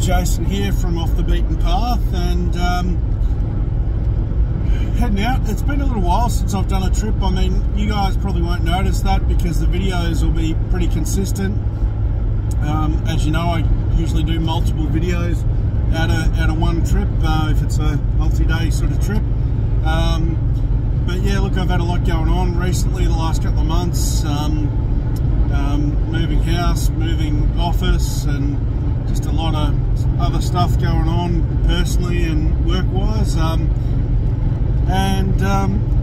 Jason here from Off the Beaten Path, and heading out. It's been a little while since I've done a trip. I mean, you guys probably won't notice that because the videos will be pretty consistent. As you know, I usually do multiple videos out of one trip if it's a multi-day sort of trip. But yeah, look, I've had a lot going on recently the last couple of months. Moving house, moving office, and just a lot of other stuff going on personally and work-wise.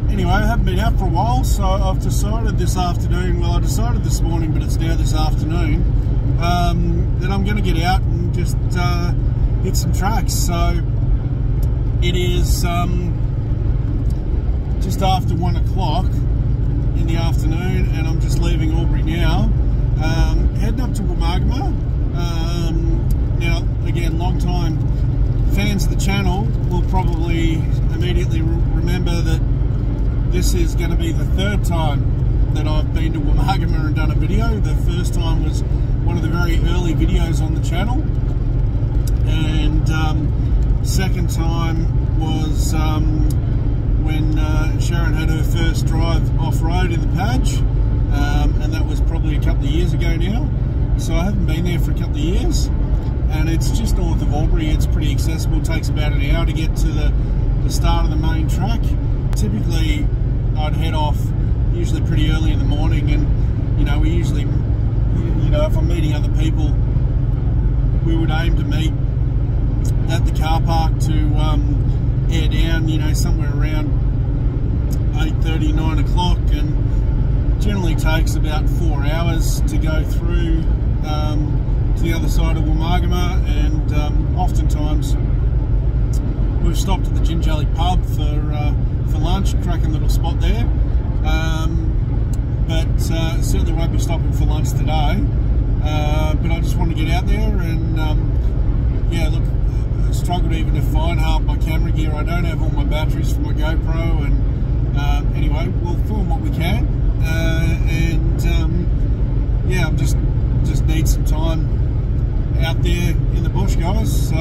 Anyway, I haven't been out for a while, so I've decided this afternoon, well, I decided this morning, but it's now this afternoon, that I'm going to get out and just hit some tracks. So it is just after 1 o'clock in the afternoon, and I'm just leaving Albury now, heading up to Woomargama. Now, again, long time fans of the channel will probably immediately remember that this is going to be the third time that I've been to Woomargama and done a video. The first time was one of the very early videos on the channel, and second time was when Sharon had her first drive off-road in the Padge, and that was probably a couple of years ago now. So I haven't been there for a couple of years, and it's just north of Albury. It's pretty accessible. It takes about an hour to get to the start of the main track. Typically I'd head off usually pretty early in the morning, and we usually, if I'm meeting other people, we would aim to meet at the car park to air down, somewhere around 8:30, 9 o'clock, and generally takes about 4 hours to go through to the other side of Woomargama, and oftentimes we've stopped at the Jingelic pub for lunch, cracking little spot there, but certainly won't be stopping for lunch today, but I just want to get out there and yeah, look, I struggled even to find half my camera gear. I don't have all my batteries for my GoPro, and anyway, we'll film what we can, and yeah, I'm just need some time out there in the bush, guys, so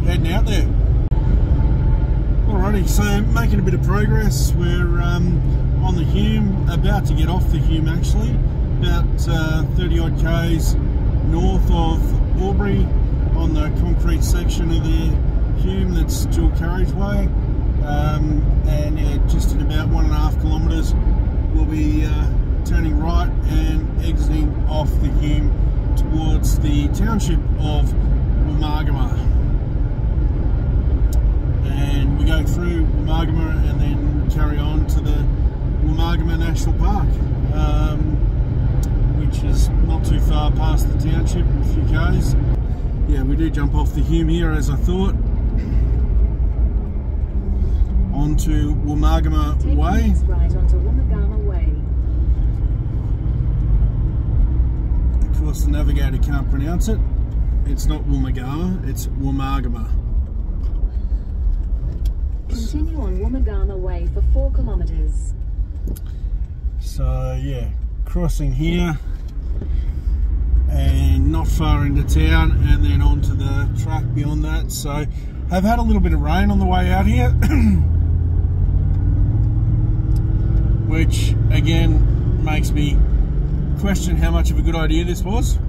heading out there. Alrighty, so making a bit of progress. We're on the Hume, about to get off the Hume actually, about 30 odd k's north of Albury on the concrete section of the Hume that's dual carriageway, and yeah, just in about 1.5 kilometres we'll be turning right and exiting off the Hume towards the township of Woomargama, and we go through Woomargama and then carry on to the Woomargama National Park, which is not too far past the township, a few k's. Yeah, we do jump off the Hume here as I thought, onto Woomargama Way. Right onto Woomargama Way. Of course, the navigator can't pronounce it. It's not Woomargama, it's Woomargama. Continue on Woomargama Way for 4 kilometres. So yeah, crossing here and not far into town, and then onto the track beyond that. So I've had a little bit of rain on the way out here, which again makes me question how much of a good idea this was.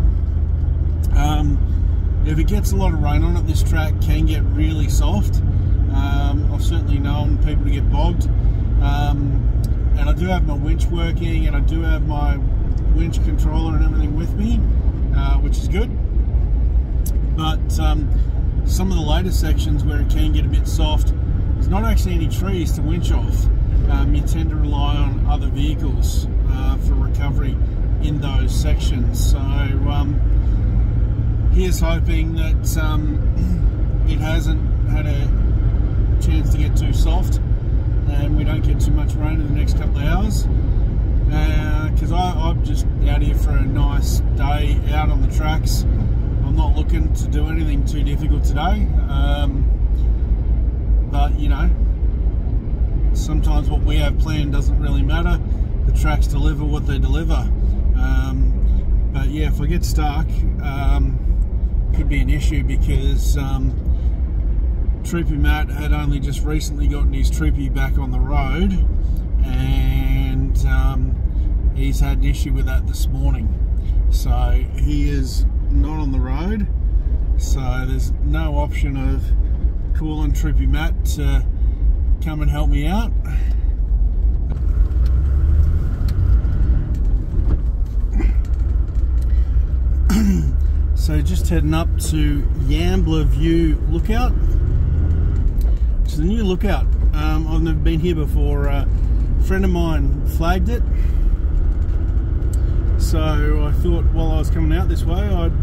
If it gets a lot of rain on it, this track can get really soft. I've certainly known people to get bogged, and I do have my winch working, and I do have my winch controller and everything with me, which is good. But some of the later sections where it can get a bit soft, there's not actually any trees to winch off. You tend to rely on other vehicles for recovery in those sections. So here's hoping that it hasn't had a chance to get too soft and we don't get too much rain in the next couple of hours, because I'm just out here for a nice day out on the tracks. I'm not looking to do anything too difficult today, but sometimes what we have planned doesn't really matter. The tracks deliver what they deliver. But yeah, if I get stuck, could be an issue because Troopy Matt had only just recently gotten his Troopy back on the road, and he's had an issue with that this morning. So he is not on the road, so there's no option of calling Troopy Matt to come and help me out. So just heading up to Yambla View Lookout, which is a new lookout. I've never been here before. A friend of mine flagged it, so I thought while I was coming out this way I'd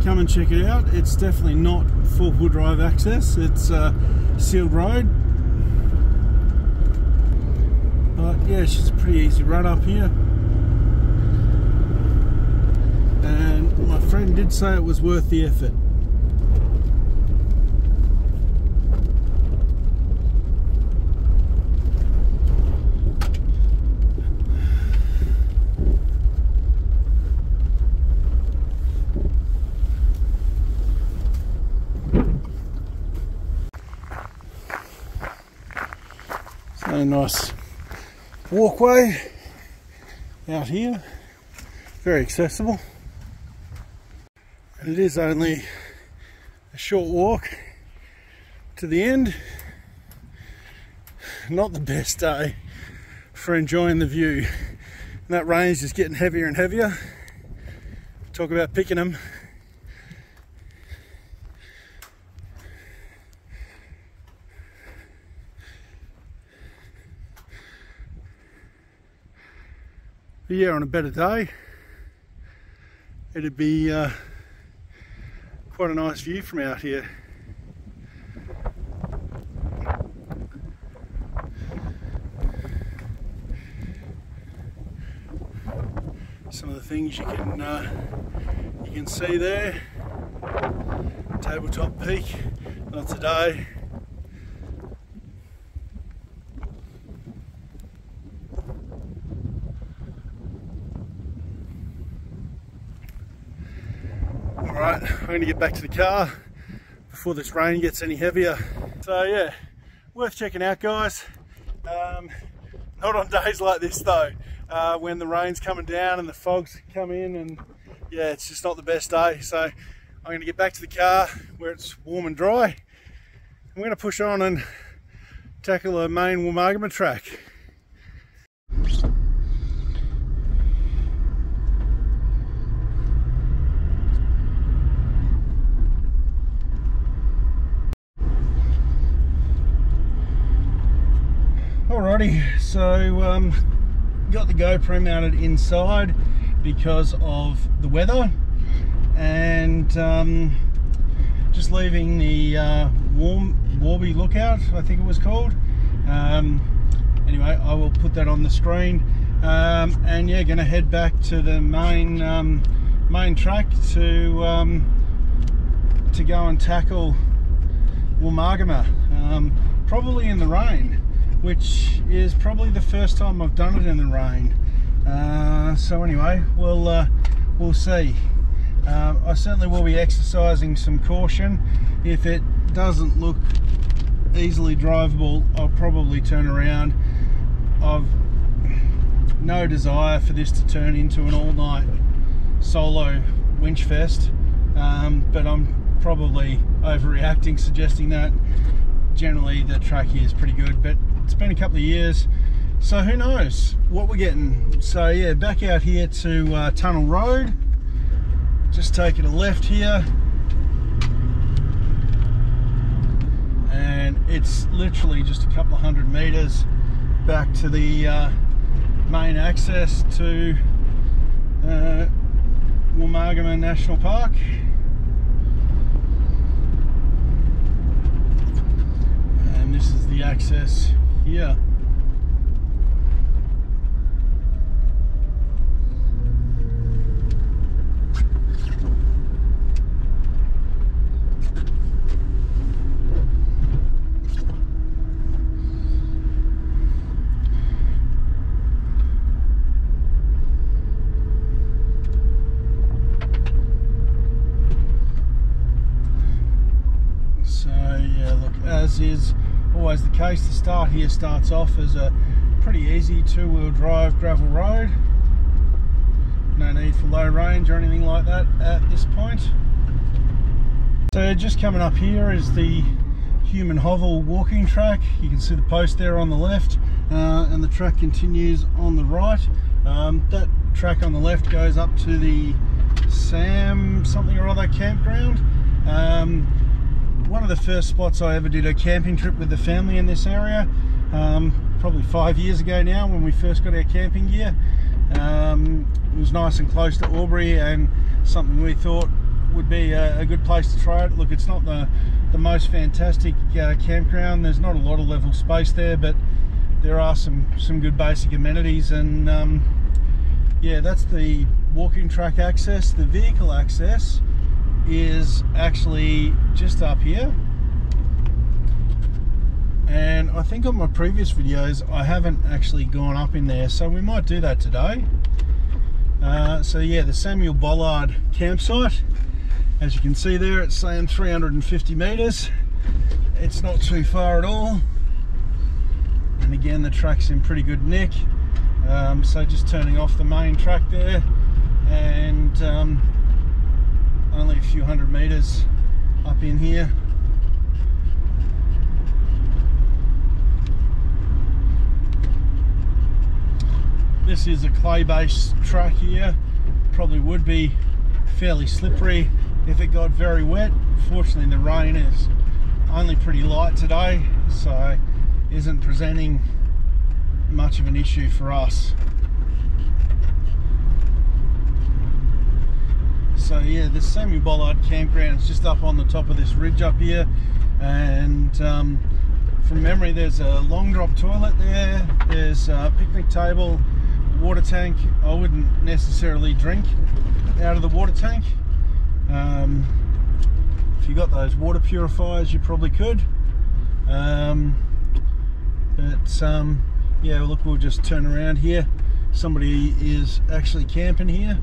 come and check it out. It's definitely not four-wheel drive access, it's a sealed road, but yeah, it's just a pretty easy run up here. And my friend did say it was worth the effort. So a nice walkway out here, very accessible. It is only a short walk to the end. Not the best day for enjoying the view. And that rain's just getting heavier and heavier. Talk about picking them. But yeah, on a better day, it'd be quite a nice view from out here. Some of the things you can see there. Tabletop peak, not today. Alright, I'm going to get back to the car before this rain gets any heavier. So yeah, worth checking out, guys. Not on days like this though, when the rain's coming down and the fog's come in, and yeah, it's just not the best day. So I'm going to get back to the car where it's warm and dry. I'm going to push on and tackle the main Woomargama track. Alrighty, so got the GoPro mounted inside because of the weather, and just leaving the Woomargama Lookout, I think it was called. Anyway, I will put that on the screen, and yeah, going to head back to the main track to go and tackle Woomargama, probably in the rain, which is probably the first time I've done it in the rain. So anyway, we'll see. I certainly will be exercising some caution. If it doesn't look easily drivable, I'll probably turn around. I've no desire for this to turn into an all-night solo winch fest, but I'm probably overreacting, suggesting that. Generally the track here is pretty good, but it's been a couple of years, so who knows what we're getting. So yeah, back out here to Tunnel Road, just taking a left here, and it's literally just a couple of 100 meters back to the main access to Woomargama National Park. And this is the access here. as is always the case, the start here starts off as a pretty easy two-wheel drive gravel road. No need for low range or anything like that at this point. So just coming up here is the Human Hovel walking track. You can see the post there on the left, and the track continues on the right. That track on the left goes up to the Sam something or other campground. One of the first spots I ever did a camping trip with the family in this area, probably 5 years ago now, when we first got our camping gear. It was nice and close to Albury, and something we thought would be a good place to try it. Look, it's not the most fantastic campground. There's not a lot of level space there, but there are some good basic amenities, and yeah, that's the walking track access. The vehicle access is actually just up here, and I think on my previous videos I haven't actually gone up in there, so we might do that today. So yeah, the Samuel Bollard campsite, as you can see there, it's saying 350 meters. It's not too far at all, and again the track's in pretty good nick. So just turning off the main track there, and only a few hundred meters up in here. This is a clay-based track here. Probably would be fairly slippery if it got very wet. Fortunately, the rain is only pretty light today, so isn't presenting much of an issue for us. So yeah, the Samuel Bollard campground is just up on the top of this ridge up here, and from memory there's a long drop toilet there, there's a picnic table, water tank. I wouldn't necessarily drink out of the water tank. If you got those water purifiers, you probably could. Yeah, look, we'll just turn around here. Somebody is actually camping here,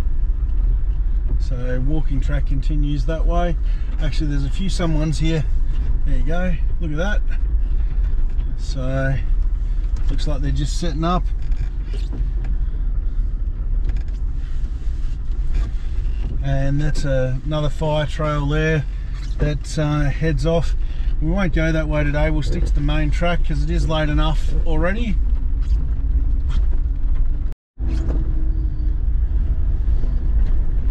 so walking track continues that way. Actually, there's a few someones here. There you go, look at that. So looks like they're just setting up. And that's another fire trail there that heads off. We won't go that way today, we'll stick to the main track because it is late enough already.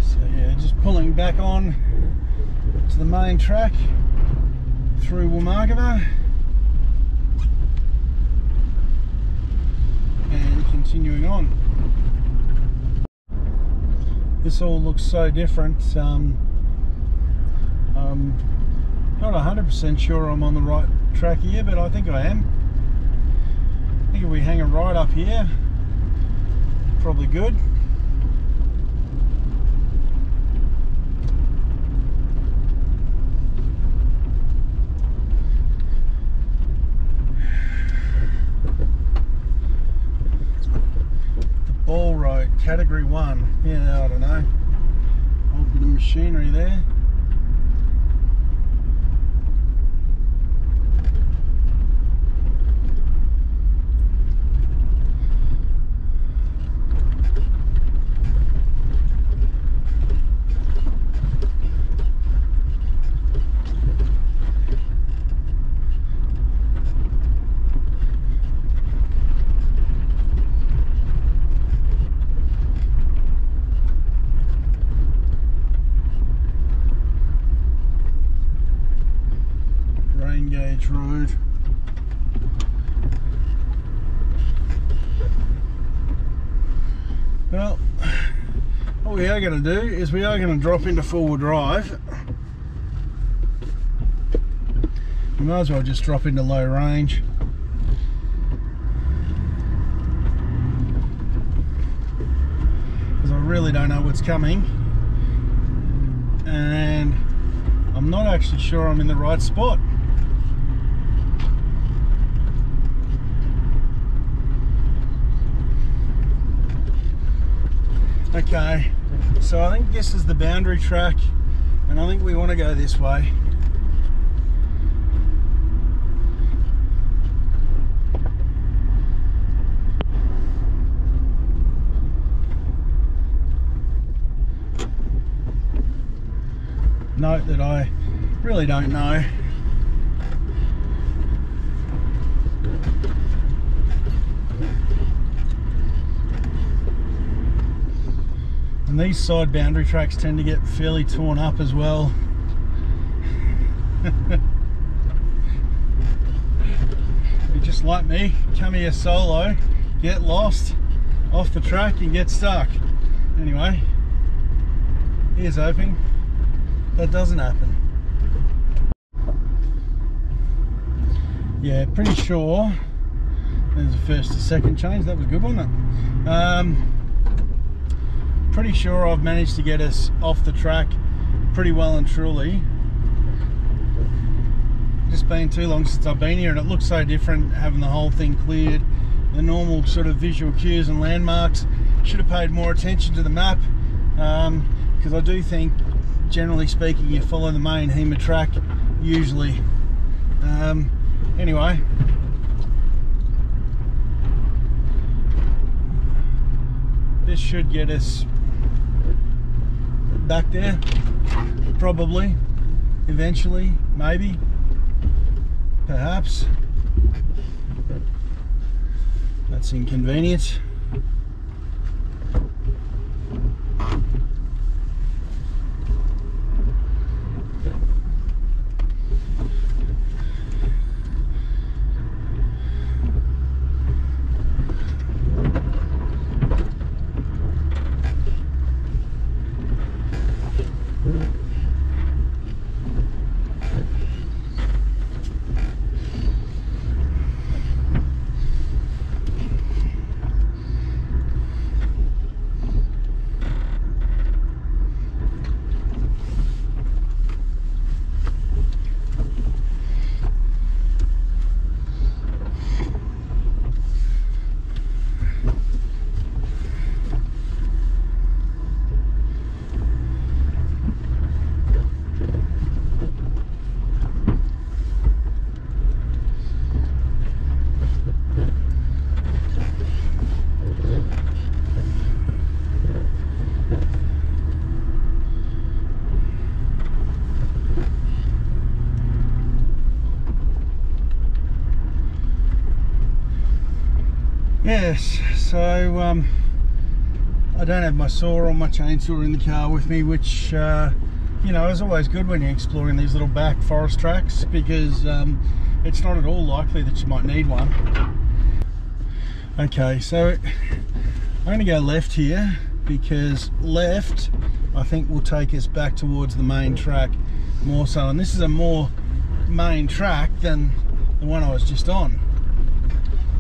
So yeah, just pulling back on to the main track through Woomargama and continuing on. This all looks so different. I'm not 100% sure I'm on the right track here, but I think I am. I think if we hang it right up here, probably good. The Ball Road, Category 1. Yeah, I don't know. Old bit of machinery there. Road. Well, what we are going to do is we are going to drop into four-wheel drive. We might as well just drop into low range. Because I really don't know what's coming. And I'm not actually sure I'm in the right spot. Okay, so I think this is the boundary track, and I think we want to go this way. note that I really don't know. And these side boundary tracks tend to get fairly torn up as well. You're just like me, come here solo, get lost off the track and get stuck. Anyway, here's hoping that doesn't happen. Yeah, pretty sure there's a first to second change. That was a good one, wasn't it? Pretty sure I've managed to get us off the track pretty well and truly. Just been too long since I've been here, and it looks so different having the whole thing cleared. The normal sort of visual cues and landmarks. Should have paid more attention to the map, because I do think, generally speaking, you follow the main HEMA track usually. Anyway, this should get us back there, probably, eventually, maybe, perhaps. That's inconvenient. Yes, so I don't have my saw or my chainsaw in the car with me, which you know, is always good when you're exploring these little back forest tracks, because it's not at all likely that you might need one. Okay, so I'm going to go left here, because left I think will take us back towards the main track more so, and this is a more main track than the one I was just on.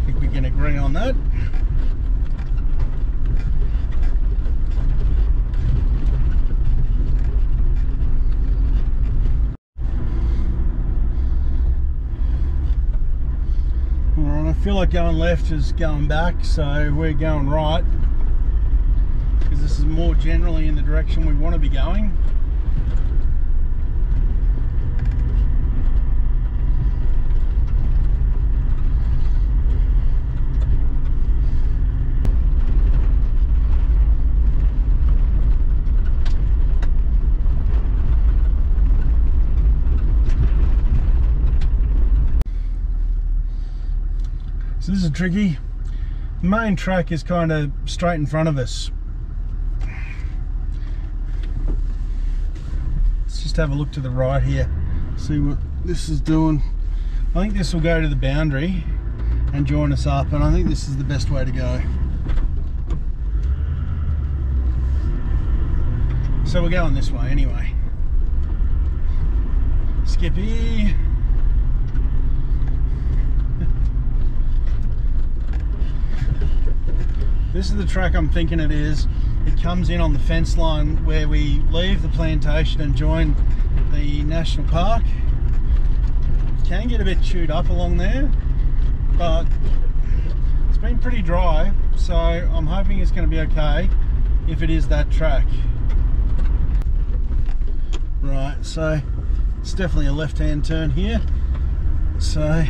I think we can agree on that. Alright, I feel like going left is going back, so we're going right, because this is more generally in the direction we want to be going. So this is tricky. The main track is kind of straight in front of us. Let's just have a look to the right here, see what this is doing. I think this will go to the boundary and join us up, and I think this is the best way to go. So we're going this way anyway. Skippy. This is the track I'm thinking it is. It comes in on the fence line where we leave the plantation and join the national park. It can get a bit chewed up along there, but it's been pretty dry, so I'm hoping it's going to be okay if it is that track. Right, so it's definitely a left-hand turn here. So,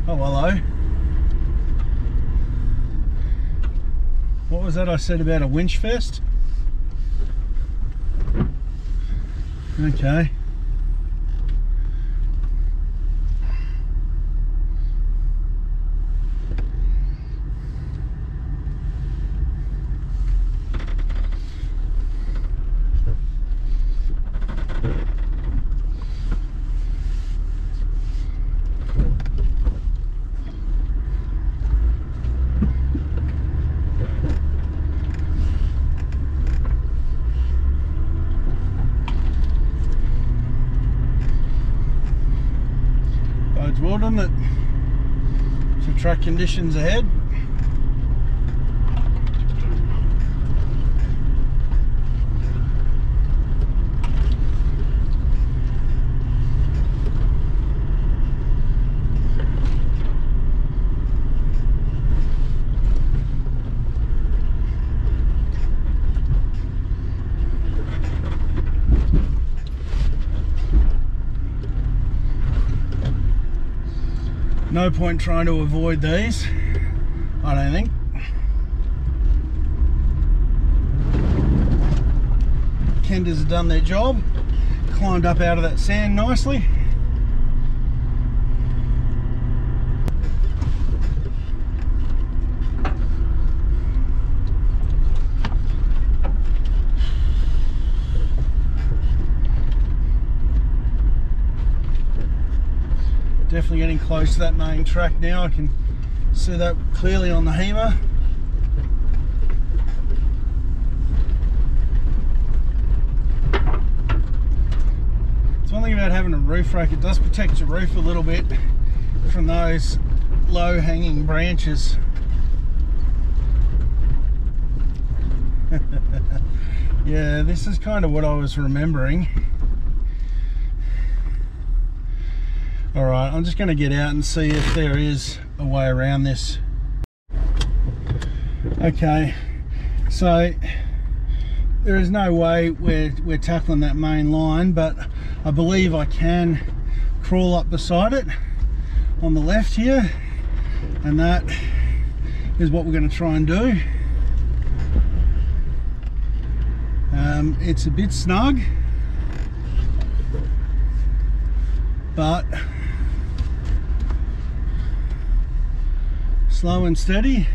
oh hello. What was that I said about a winch fest? Okay. Well done it for track conditions ahead. No point trying to avoid these, I don't think. Kenders have done their job, climbed up out of that sand nicely. Definitely getting close to that main track now. I can see that clearly on the HEMA. It's one thing about having a roof rack, it does protect your roof a little bit from those low hanging branches. Yeah, this is kind of what I was remembering. Alright, I'm just going to get out and see if there is a way around this. Okay, so there is no way we're tackling that main line, but I believe I can crawl up beside it on the left here, and that is what we're going to try and do. It's a bit snug, but slow and steady.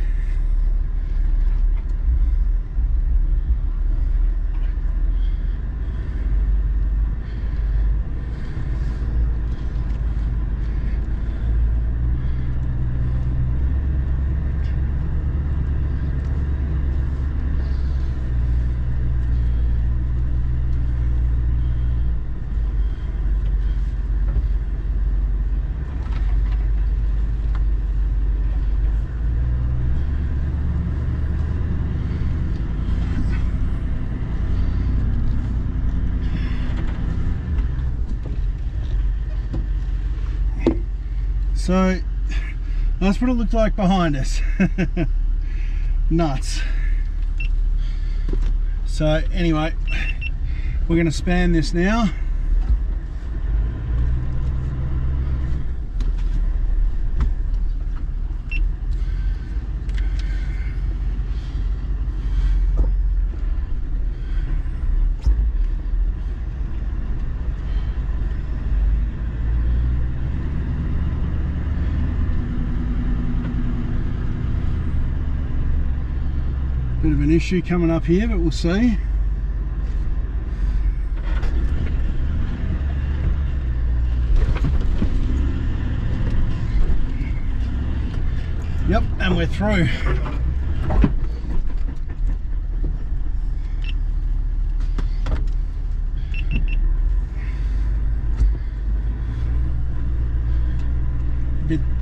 So that's what it looked like behind us. Nuts. So anyway, we're going to span this now. Bit of an issue coming up here, but we'll see. Yep, and we're through.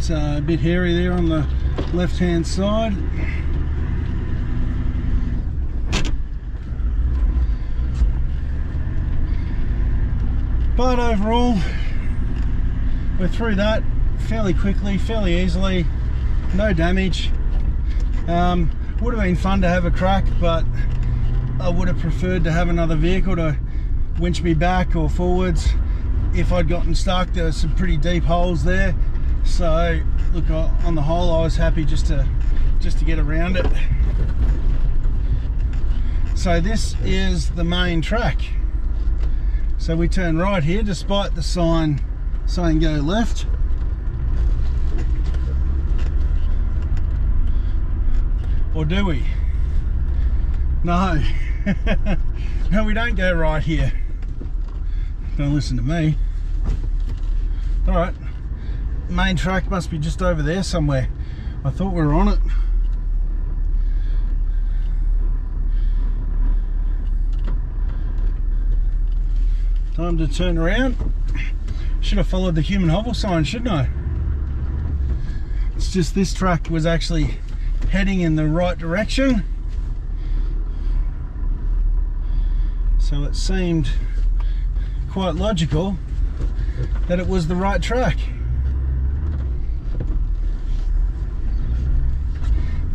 A bit hairy there on the left hand side. But overall, we're through that fairly quickly, fairly easily, no damage. Would have been fun to have a crack, but I would have preferred to have another vehicle to winch me back or forwards if I'd gotten stuck. There were some pretty deep holes there, so look, on the whole I was happy just to get around it. So this is the main track. So we turn right here despite the sign saying go left. Or do we? No. No, we don't go right here. Don't listen to me. Alright, main track must be just over there somewhere. I thought we were on it. Time to turn around. Should have followed the human hovel sign, shouldn't I? It's just this track was actually heading in the right direction. So it seemed quite logical that it was the right track.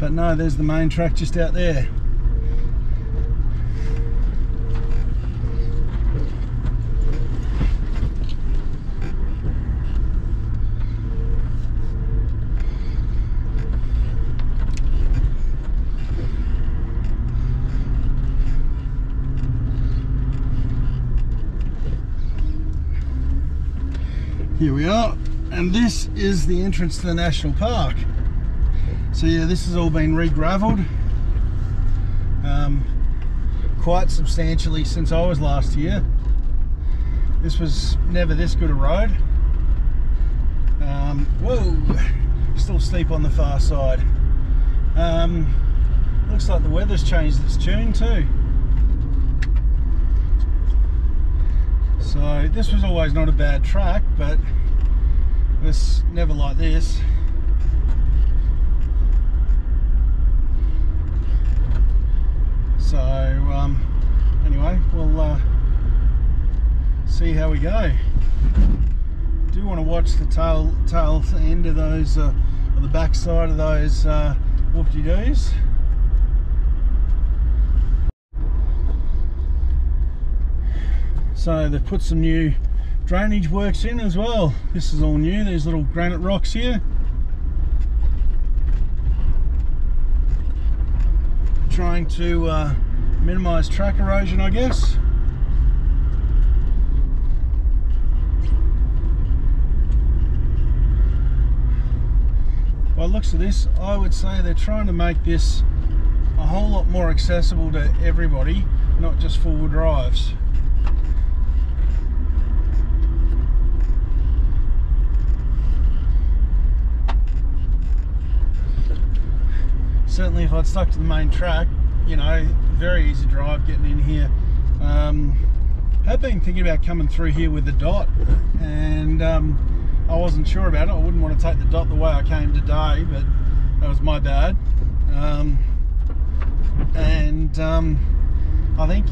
But no, there's the main track just out there. Here we are, and this is the entrance to the national park. So yeah, this has all been re-gravelled quite substantially since I was last here. This was never this good a road. Whoa, still steep on the far side. Looks like the weather's changed its tune too. So this was always not a bad track, but it was never like this. So anyway, we'll see how we go. Do want to watch the tail end of those, or the back side of those whoop-de-doos. So they've put some new drainage works in as well. This is all new, these little granite rocks here. Trying to minimise track erosion, I guess. By the looks of this, I would say they're trying to make this a whole lot more accessible to everybody, not just four-wheel drives. Certainly if I'd stuck to the main track, you know, very easy drive getting in here. Had been thinking about coming through here with the dot, and I wasn't sure about it. I wouldn't want to take the dot the way I came today, but that was my bad. I think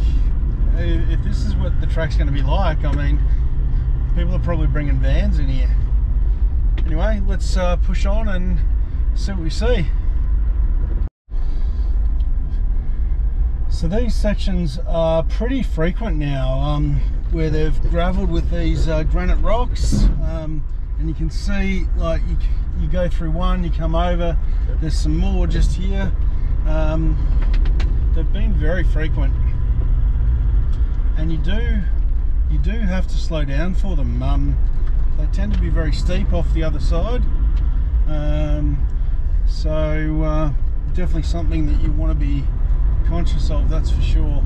if this is what the track's going to be like, I mean, people are probably bringing vans in here. Anyway, let's push on and see what we see. So these sections are pretty frequent now, where they've gravelled with these granite rocks, and you can see, like, you go through one, you come over, there's some more just here. They've been very frequent, and you do have to slow down for them. They tend to be very steep off the other side, so definitely something that you want to be conscious of, that's for sure.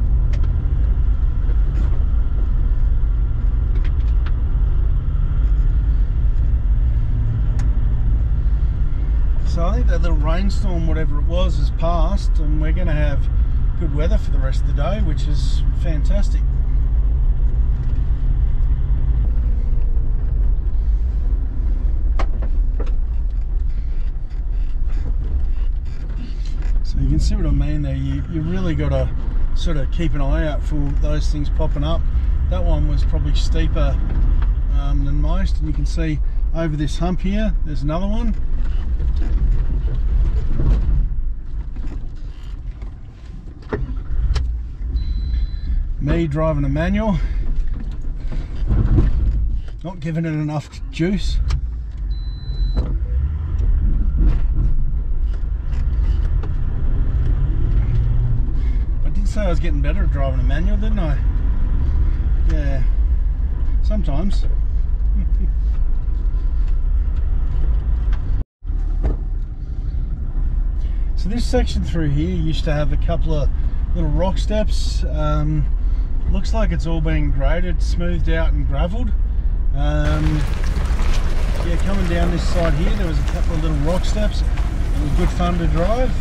So I think that little rainstorm, whatever it was, has passed, and we're going to have good weather for the rest of the day, which is fantastic. So you can see what I mean there. You really got to sort of keep an eye out for those things popping up. That one was probably steeper than most, and you can see over this hump here there's another one. Me driving a manual, not giving it enough juice. I did say I was getting better at driving a manual, didn't I? Yeah. sometimes. So this section through here used to have a couple of little rock steps. Looks like it's all been graded, smoothed out and gravelled. Yeah, coming down this side here there was a couple of little rock steps. It was good fun to drive.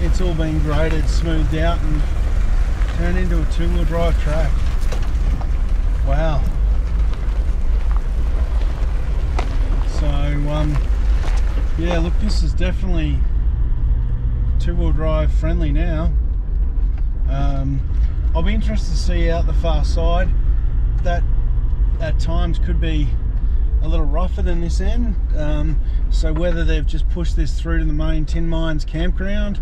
It's all been graded, smoothed out and turned into a two-wheel drive track. Wow. So yeah, look, this is definitely two-wheel drive friendly now. I'll be interested to see out the far side. That at times could be a little rougher than this end, so whether they've just pushed this through to the main Tin Mines campground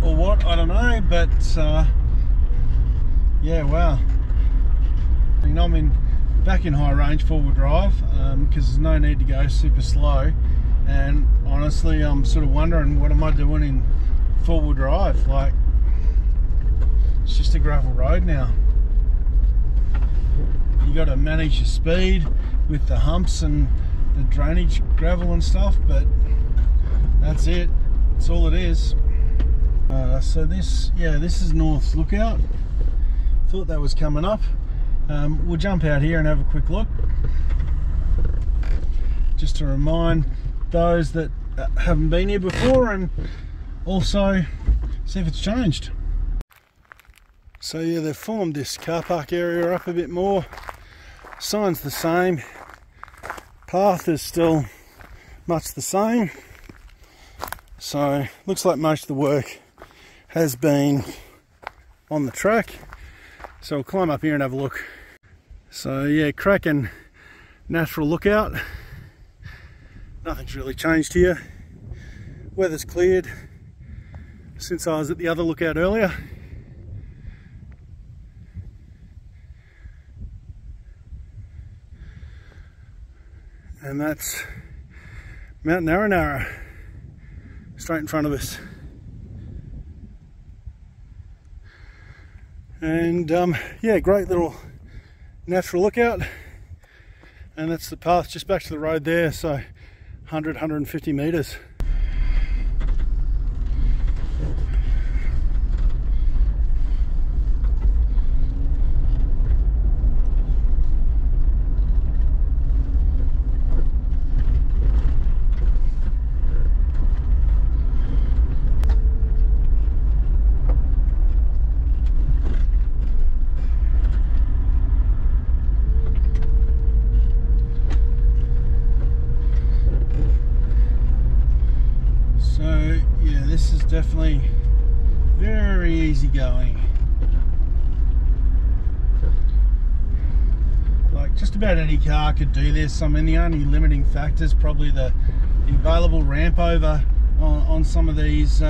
or what, I don't know, but yeah, wow. You know, I'm back in high range four-wheel drive because there's no need to go super slow, and honestly I'm sort of wondering what am I doing in four-wheel drive. Like, it's just a gravel road now. You got to manage your speed with the humps and the drainage gravel and stuff, but that's it. That's all it is. So this, yeah, this is North's Lookout. Thought that was coming up. We'll jump out here and have a quick look, just to remind those that haven't been here before, and also see if it's changed. So yeah, they've formed this car park area up a bit more. Sign's the same, path is still much the same, so looks like most of the work has been on the track. So we'll climb up here and have a look. So yeah, cracking natural lookout. Nothing's really changed here. Weather's cleared since I was at the other lookout earlier. And that's Mount Narranarra, straight in front of us. And yeah, great little natural lookout. And that's the path just back to the road there, so 100-150 metres. This is definitely very easy going. Like, just about any car could do this. I mean, the only limiting factor is probably the available ramp over on some of these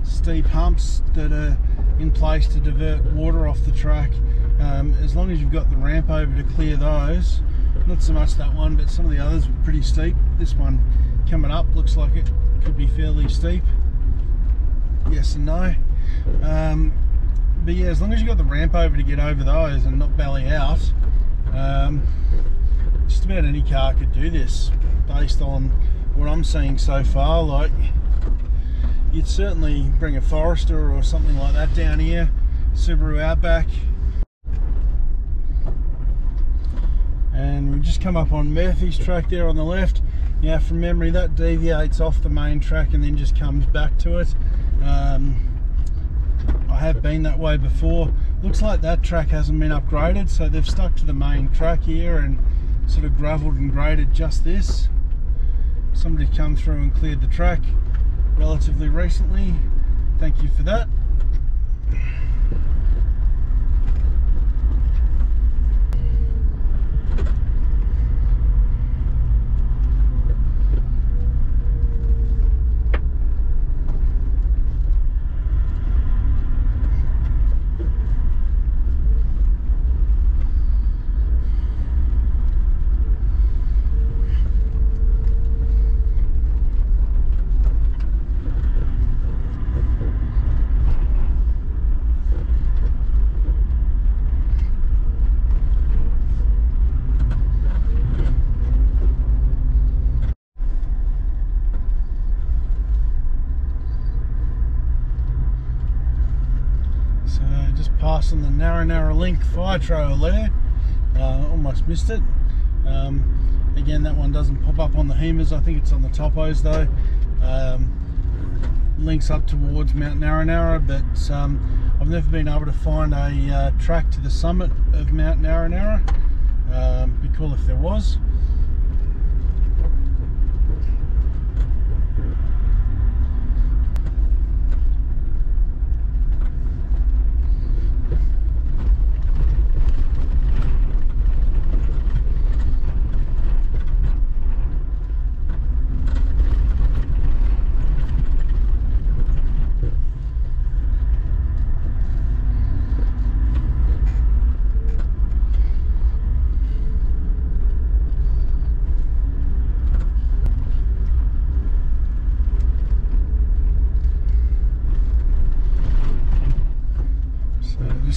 steep humps that are in place to divert water off the track. As long as you've got the ramp over to clear those, not so much that one, but some of the others were pretty steep. This one coming up looks like it could be fairly steep. Yes and no, but yeah, as long as you've got the ramp over to get over those and not belly out, just about any car could do this based on what I'm seeing so far. Like, you'd certainly bring a Forester or something like that down here, Subaru Outback. And we've just come up on Murphy's track there on the left. Now, from memory, that deviates off the main track and then just comes back to it. I have been that way before. Looks like that track hasn't been upgraded, so they've stuck to the main track here and sort of gravelled and graded just this. Somebody come through and cleared the track relatively recently. Thank you for that. passing the Narra Link fire trail there. Almost missed it. Again, that one doesn't pop up on the HEMAs. I think it's on the topos though. Links up towards Mount Narra, but I've never been able to find a track to the summit of Mount Narra. Be cool if there was.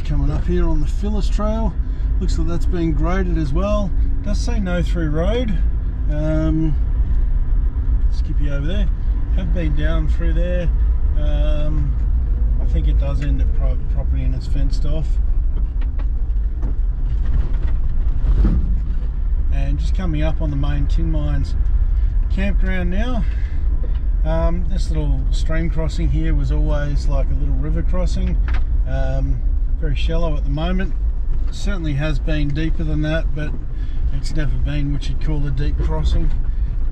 Coming up here on the Phyllis Trail, looks like that's been graded as well. It does say no through road. Skip you over there. Have been down through there. I think it does end at private property and it's fenced off. And just coming up on the main Tin Mines campground now. This little stream crossing here was always like a little river crossing. Very shallow at the moment. Certainly has been deeper than that, but it's never been what you'd call a deep crossing.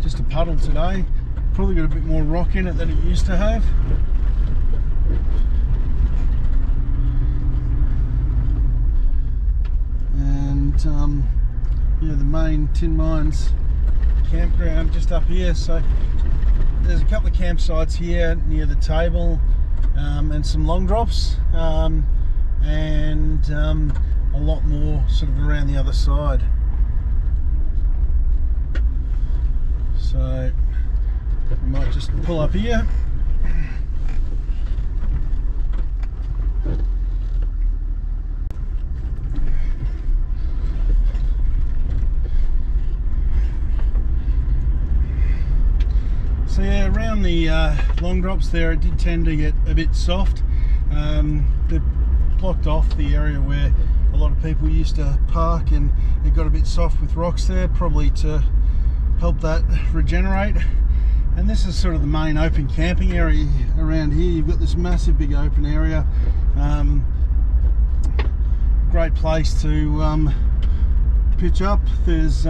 Just a puddle today. Probably got a bit more rock in it than it used to have. And yeah, the main Tin Mines campground just up here. So there's a couple of campsites here near the table, and some long drops. And a lot more sort of around the other side. So we might just pull up here. So yeah, around the long drops there, it did tend to get a bit soft. The blocked off the area where a lot of people used to park, and it got a bit soft with rocks there, probably to help that regenerate. And this is sort of the main open camping area around here. You've got this massive big open area. Great place to pitch up. There's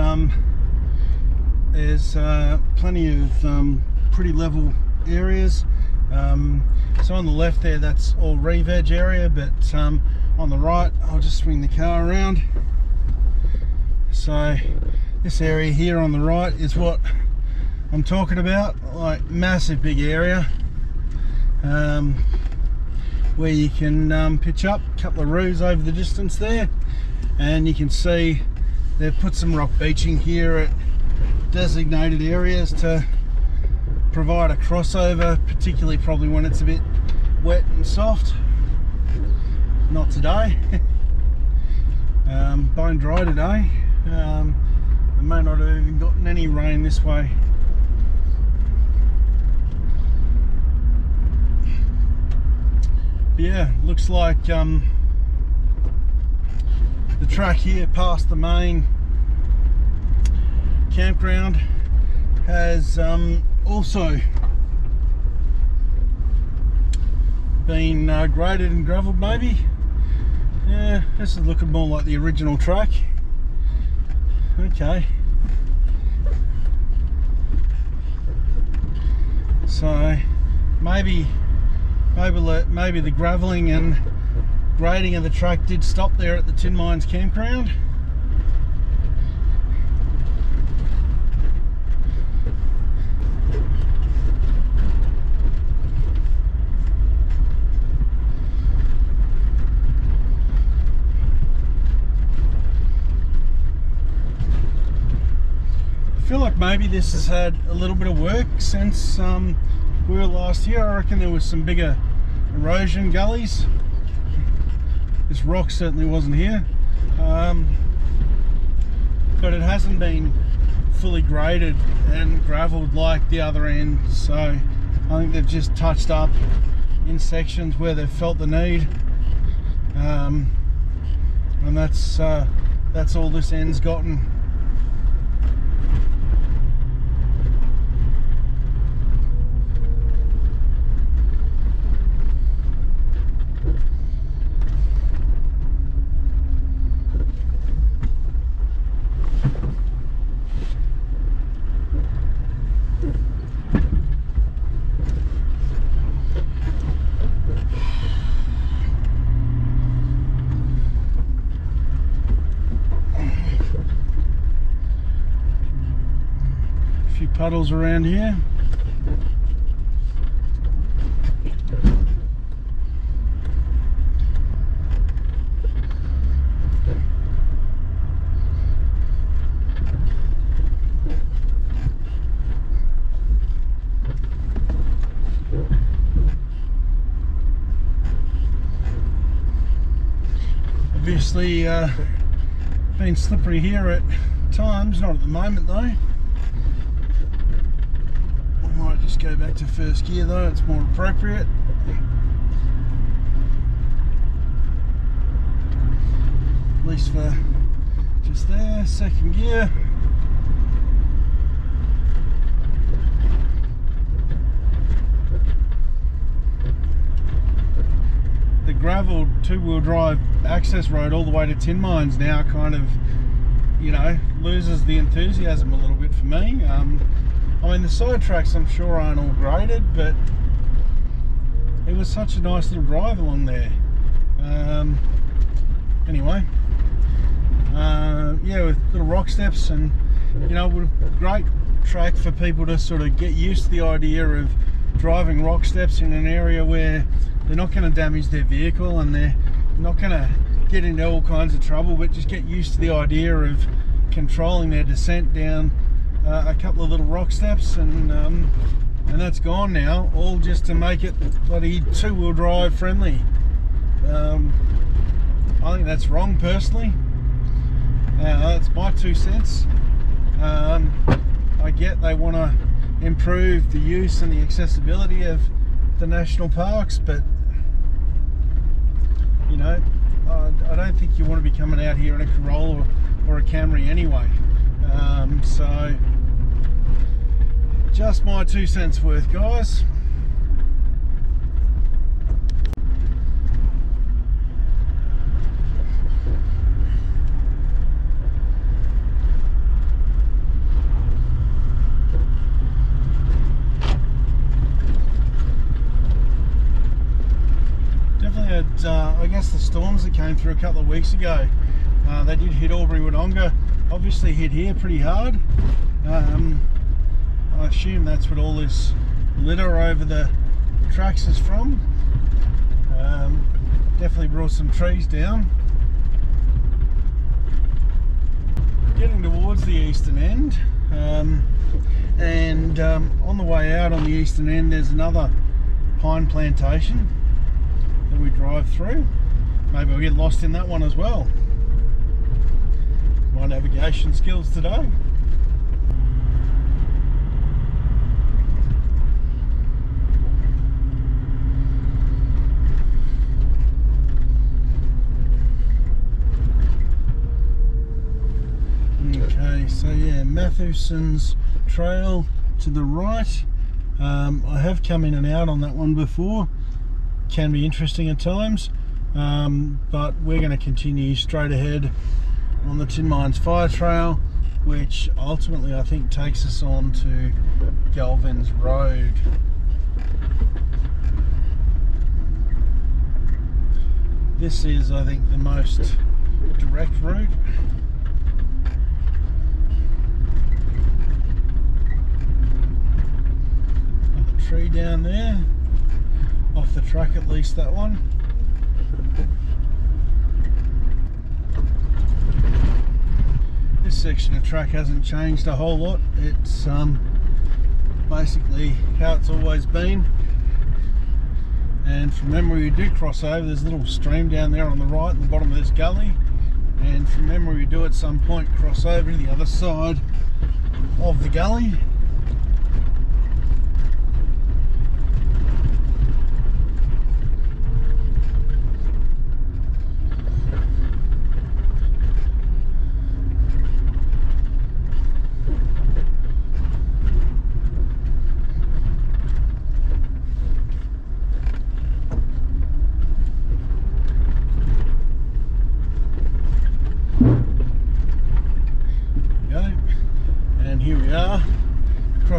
plenty of pretty level areas. So on the left there, that's all re-veg area, but on the right, I'll just swing the car around. So this area here on the right is what I'm talking about, like massive big area where you can pitch up. A couple of roos over the distance there, and you can see they've put some rock beaching here at designated areas to provide a crossover, particularly probably when it's a bit wet and soft. Not today. Bone dry today. I may not have even gotten any rain this way. But yeah, looks like the track here past the main campground has also been graded and gravelled maybe. Yeah, this is looking more like the original track. Okay. So maybe the gravelling and grading of the track did stop there at the Tin Mines campground. I feel like maybe this has had a little bit of work since we were last here. I reckon there was some bigger erosion gullies. This rock certainly wasn't here, but it hasn't been fully graded and gravelled like the other end, so I think they've just touched up in sections where they've felt the need. and that's all this end's gotten. Puddles around here. Obviously been slippery here at times, not at the moment though. Might just go back to first gear though, it's more appropriate. At least for just there, second gear. The gravelled two-wheel drive access road all the way to Tin Mines now kind of, you know, loses the enthusiasm a little bit for me. I mean, the side tracks I'm sure aren't all graded, but it was such a nice little drive along there. Anyway, yeah, with little rock steps, and you know, a great track for people to sort of get used to the idea of driving rock steps in an area where they're not going to damage their vehicle and they're not going to get into all kinds of trouble, but just get used to the idea of controlling their descent down a couple of little rock steps, and that's gone now, all just to make it bloody two-wheel drive friendly. I think that's wrong personally. That's my 2 cents. I get they want to improve the use and the accessibility of the national parks, but you know, I don't think you want to be coming out here in a Corolla or a Camry anyway. So just my 2 cents worth, guys. Definitely had, I guess, the storms that came through a couple of weeks ago. They did hit Albury, Wodonga. Obviously hit here pretty hard. I assume that's what all this litter over the tracks is from. Definitely brought some trees down. Getting towards the eastern end, and on the way out on the eastern end there's another pine plantation that we drive through. Maybe I'll get lost in that one as well. My navigation skills today. Okay, so yeah, Mathewson's Trail to the right. I have come in and out on that one before. Can be interesting at times, but we're going to continue straight ahead on the Tin Mines Fire Trail, which ultimately I think takes us on to Galvin's Road. This is, I think, the most direct route. Another tree down there, off the track at least, that one. This section of track hasn't changed a whole lot. It's basically how it's always been. And from memory, we do cross over. There's a little stream down there on the right in the bottom of this gully. And from memory, we do at some point cross over to the other side of the gully.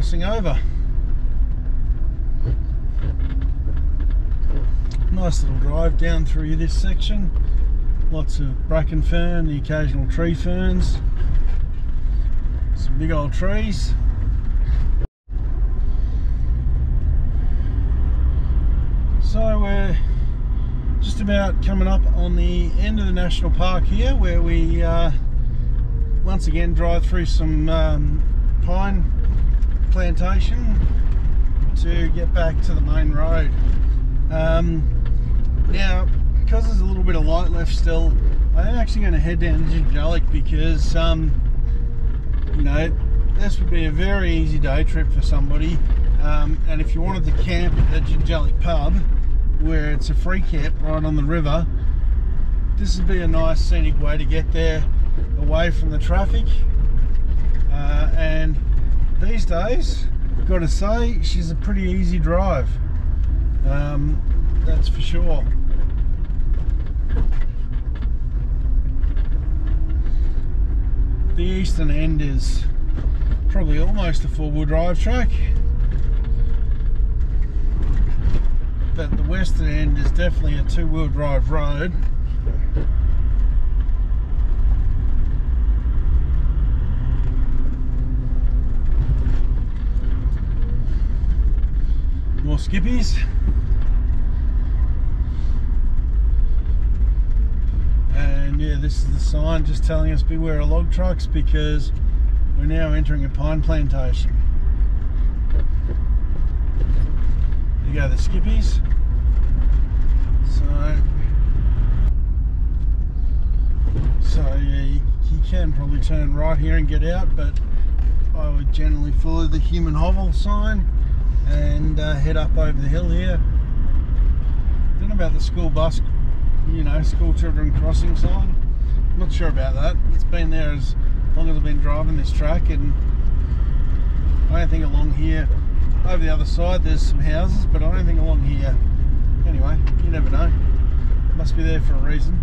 crossing over. Nice little drive down through this section. Lots of bracken fern, the occasional tree ferns. Some big old trees. So we're just about coming up on the end of the national park here, where we once again drive through some pine plantation to get back to the main road. Now, because there's a little bit of light left still, I am actually going to head down to Jingelic because you know, this would be a very easy day trip for somebody, and if you wanted to camp at Jingelic pub, where it's a free camp right on the river, this would be a nice scenic way to get there away from the traffic. And these days, I've got to say, she's a pretty easy drive, that's for sure. The eastern end is probably almost a four-wheel drive track, but the western end is definitely a two-wheel drive road. More skippies. And yeah, this is the sign just telling us beware of log trucks, because we're now entering a pine plantation. There you go, the skippies. So yeah, you can probably turn right here and get out, but I would generally follow the human hovel sign and head up over the hill here. Don't know about the school bus, you know, school children crossing sign. I'm not sure about that. It's been there as long as I've been driving this track, and I don't think along here, over the other side there's some houses, but I don't think along here. Anyway, you never know. It must be there for a reason.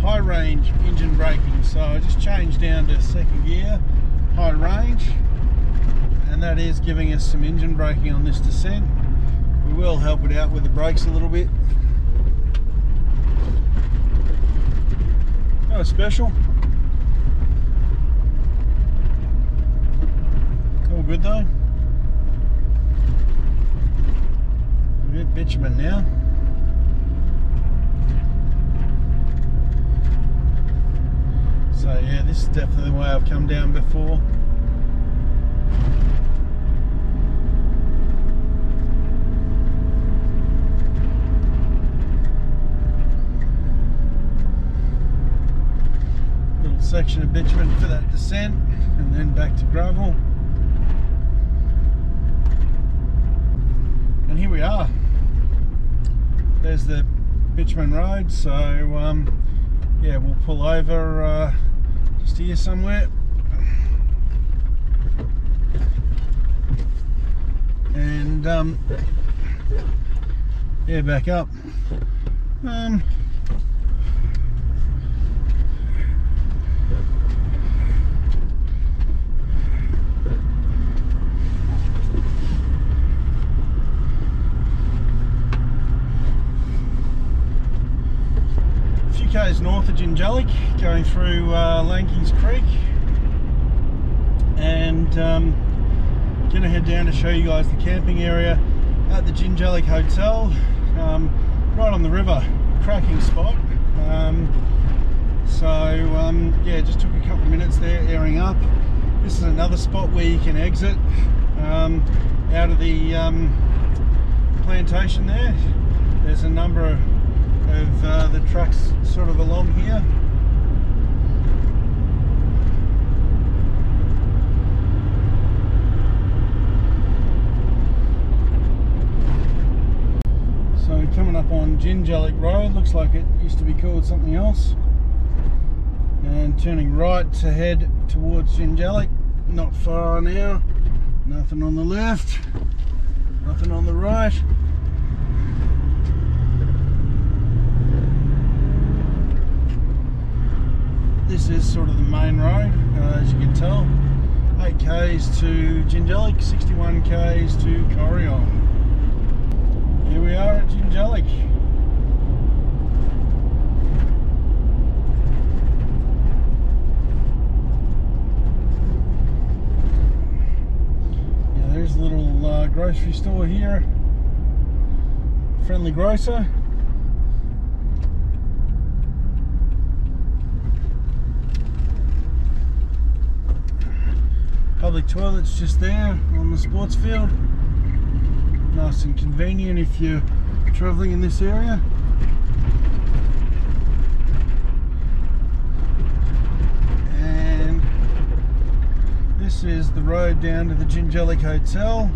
High range engine braking, so I just changed down to second gear, high range, and that is giving us some engine braking on this descent. We will help it out with the brakes a little bit. Not special. All good though. We hit bitumen now. So yeah, this is definitely the way I've come down before. Little section of bitumen for that descent, and then back to gravel. And here we are. There's the bitumen road, so yeah, we'll pull over just here somewhere, and yeah, back up. K's north of Jingelic, going through Lanky's Creek, and gonna head down to show you guys the camping area at the Jingelic Hotel, right on the river. Cracking spot. Yeah, just took a couple of minutes there airing up. This is another spot where you can exit out of the plantation there. There's a number of the trucks sort of along here. So coming up on Jingelic Road, looks like it used to be called something else, and turning right to head towards Jingelic. not far now. Nothing on the left, nothing on the right. This is sort of the main road, as you can tell. 8 k's to Jingelic, 61 k's to Corrion. Here we are at Jingelic. Yeah, there's a little grocery store here. Friendly grocer. Public toilets just there on the sports field. Nice and convenient if you're travelling in this area. And this is the road down to the Jingelic Hotel.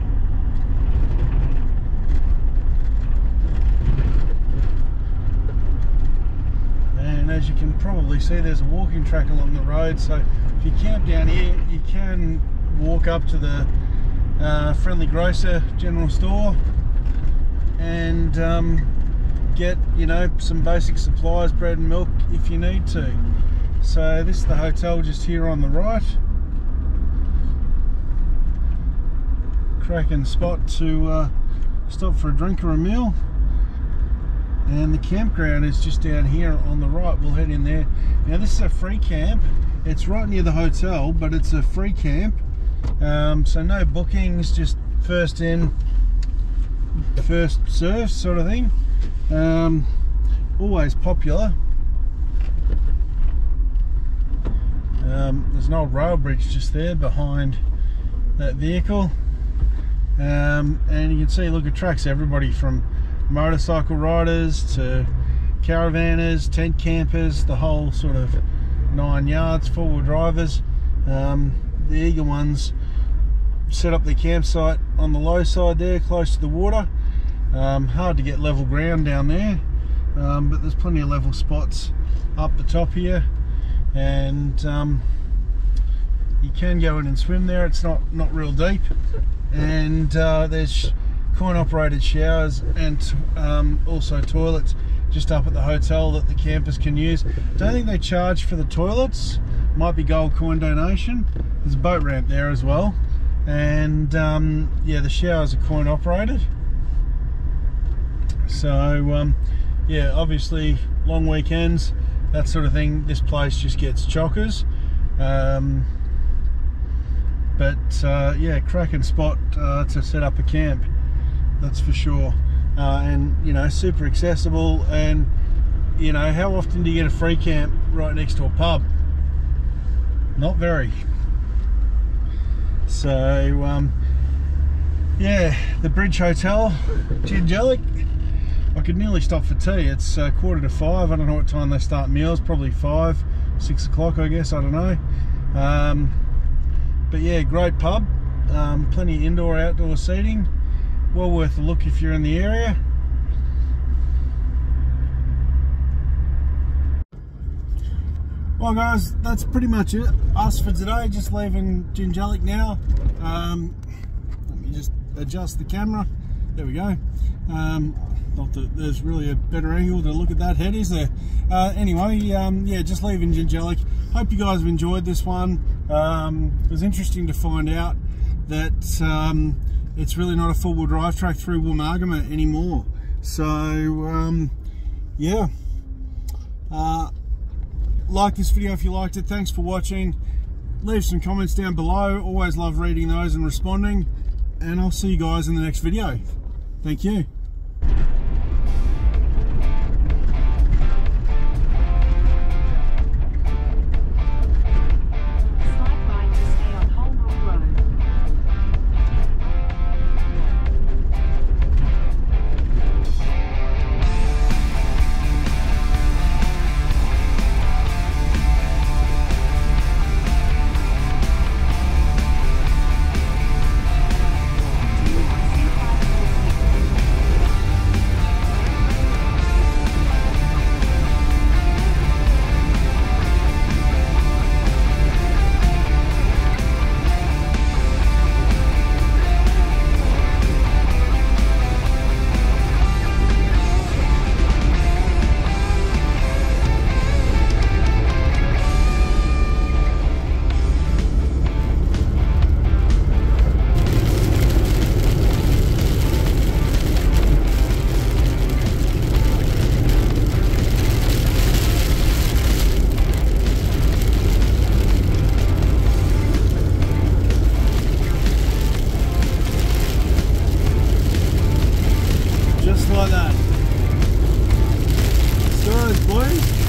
And as you can probably see, there's a walking track along the road, so if you camp down here, you can walk up to the Friendly Grocer general store and get, you know, some basic supplies, bread and milk if you need to. So this is the hotel just here on the right. Cracking spot to stop for a drink or a meal. And the campground is just down here on the right. We'll head in there. Now this is a free camp. It's right near the hotel, but it's a free camp. So no bookings, just first in, first served sort of thing. Always popular. There's an old rail bridge just there behind that vehicle. And you can see, look, it attracts everybody from motorcycle riders to caravanners, tent campers, the whole sort of 9 yards, four-wheel drivers. The eager ones set up their campsite on the low side there, close to the water. Hard to get level ground down there, but there's plenty of level spots up the top here, and you can go in and swim there. It's not real deep, and there's coin-operated showers and also toilets just up at the hotel that the campers can use. Don't think they charge for the toilets. Might be gold coin donation. There's a boat ramp there as well, and yeah, the showers are coin operated. So yeah, obviously long weekends, that sort of thing, this place just gets chockers. But yeah, cracking spot to set up a camp, that's for sure. And you know, super accessible. And you know, how often do you get a free camp right next to a pub? Not very. So yeah, the Bridge Hotel, Jingelic. I could nearly stop for tea. It's 4:45. I don't know what time they start meals. Probably 5, 6 o'clock, I guess. I don't know. But yeah, great pub. Plenty of indoor, outdoor seating. Well worth a look if you're in the area. Well guys, that's pretty much it. Us for today, just leaving Jingelic now. Let me just adjust the camera. There we go. Not that there's really a better angle to look at that head, is there? Anyway, yeah, just leaving Jingelic. Hope you guys have enjoyed this one. It was interesting to find out that it's really not a four-wheel drive track through Woomargama anymore. So yeah, like this video if you liked it. Thanks for watching. Leave some comments down below. Always love reading those and responding, and I'll see you guys in the next video. Thank you. boys.